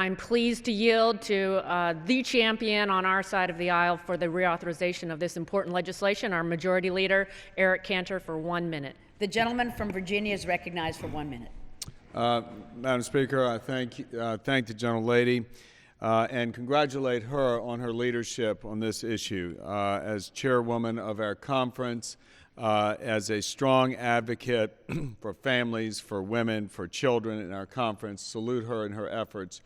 I'm pleased to yield to the champion on our side of the aisle for the reauthorization of this important legislation, our Majority Leader Eric Cantor, for 1 minute. The gentleman from Virginia is recognized for 1 minute. Madam Speaker, I thank the gentlelady and congratulate her on her leadership on this issue. As chairwoman of our conference, as a strong advocate for families, for women, for children in our conference, salute her in her efforts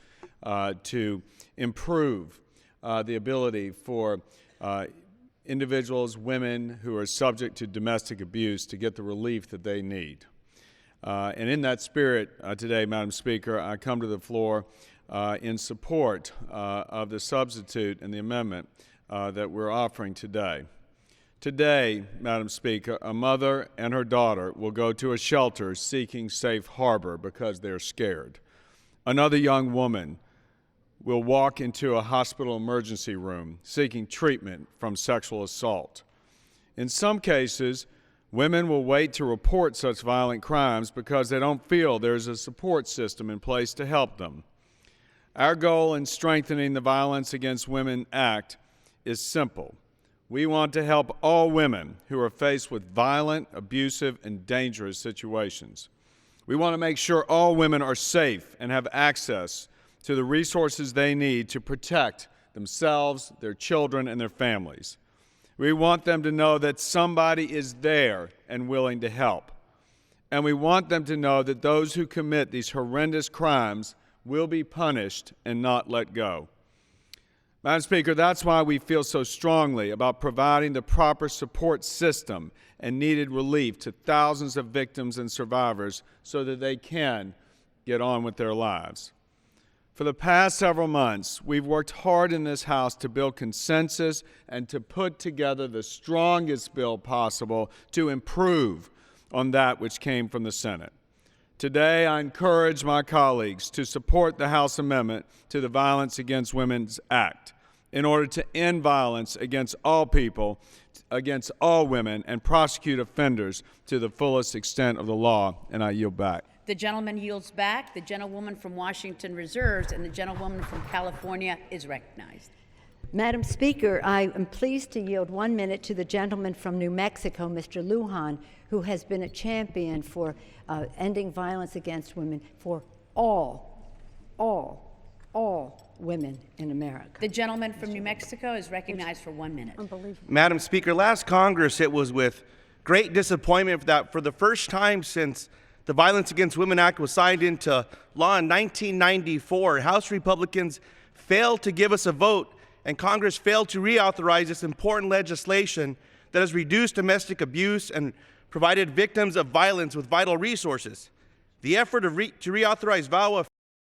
to improve the ability for individuals, women who are subject to domestic abuse to get the relief that they need. And in that spirit today, Madam Speaker, I come to the floor in support of the substitute and the amendment that we're offering today. Today, Madam Speaker, a mother and her daughter will go to a shelter seeking safe harbor because they're scared. Another young woman will walk into a hospital emergency room seeking treatment from sexual assault. In some cases, women will wait to report such violent crimes because they don't feel there's a support system in place to help them. Our goal in strengthening the Violence Against Women Act is simple. We want to help all women who are faced with violent, abusive, and dangerous situations. We want to make sure all women are safe and have access to the resources they need to protect themselves, their children, and their families. We want them to know that somebody is there and willing to help. And we want them to know that those who commit these horrendous crimes will be punished and not let go. Madam Speaker, that's why we feel so strongly about providing the proper support system and needed relief to thousands of victims and survivors so that they can get on with their lives. For the past several months, we've worked hard in this House to build consensus and to put together the strongest bill possible to improve on that which came from the Senate. Today, I encourage my colleagues to support the House amendment to the Violence Against Women's Act in order to end violence against all people, against all women, and prosecute offenders to the fullest extent of the law, and I yield back. The gentleman yields back. The gentlewoman from Washington reserves, and the gentlewoman from California is recognized. Madam Speaker, I am pleased to yield 1 minute to the gentleman from New Mexico, Mr. Lujan, who has been a champion for ending violence against women for all women in America. The gentleman from New Mexico is recognized for 1 minute. Unbelievable. Madam Speaker, last Congress, it was with great disappointment that for the first time since the Violence Against Women Act was signed into law in 1994, House Republicans failed to give us a vote, and Congress failed to reauthorize this important legislation that has reduced domestic abuse and provided victims of violence with vital resources. The effort to reauthorize VAWA